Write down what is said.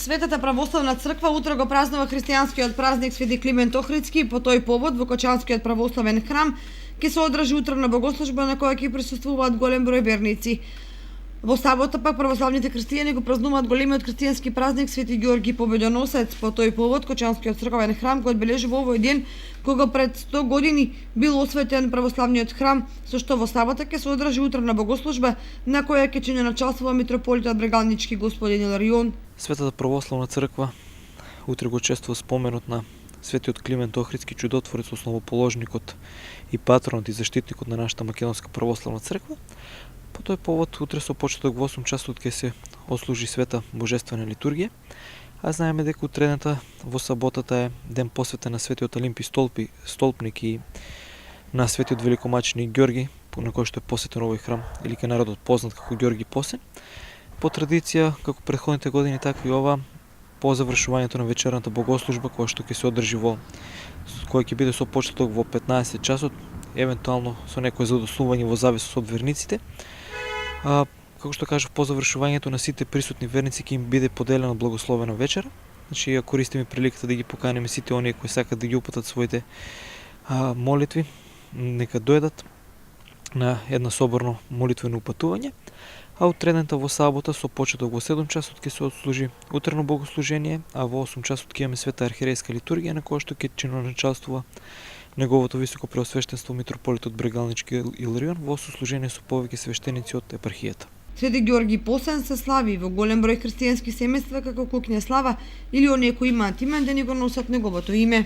Светата православна црква утре го празнува христијанскиот празник Свети Климент Охридски. По тој повод во Кочанскиот православен храм ќе се одржи утрена богослужба на која ќе присуствуваат голем број верници. Во сабота пак православните христијани го празнуваат големиот христијански празник Свети Ѓорги Победоносец. По тој повод Кочанскиот црковен храм го одбележува овој ден кога пред 100 години бил осветен православниот храм, со што во сабота ќе се одржи утрена богослужба на која ќе чини началствува митрополитот Брегалнички господин Иларион. Светата православна црква утре го чествува споменот на Светиот Климент Охридски, чудотворец, основоположникот и патронот и заштитникот на нашата македонска православна црква. По тој повод утре со почеток во 8 часот ќе се ослужи света божествена литургија, а знаеме дека утредната во саботата е ден посветен на Светиот Олимпи Столпник и на Светиот Великомаченик Ѓорги, на кој што е посетен овој храм или ке народот познат како Ѓорги Посен. По традиција, како претходните години, така и ова, по завршувањето на вечерната богослужба, која што ќе се одржи која ќе биде со почеток во 15 часот, евентуално со некое задослување во зависност од верниците. Како што кажав, по завршувањето на сите присутни верници ќе им биде поделена благословена вечера. Значи, ја користиме приликата да ги поканеме сите оние кои сакат да ги упатат своите молитви, нека дојдат на една соборно молитвено упатување. А утредната во сабота со почеток во 7 часот ќе се отслужи утрено богослужение, а во 8 часот ќе имаме света архиерејска литургија на која што ќе чиноначалствува неговото високо преосвештенство митрополитот Брегалнички Иларион во сослужение со повеќе свештеници од епархијата. Свети Ѓорги Посен се слави во голем број христијански семејства како куќна слава или оние кои имаат имен да ни го носат неговото име.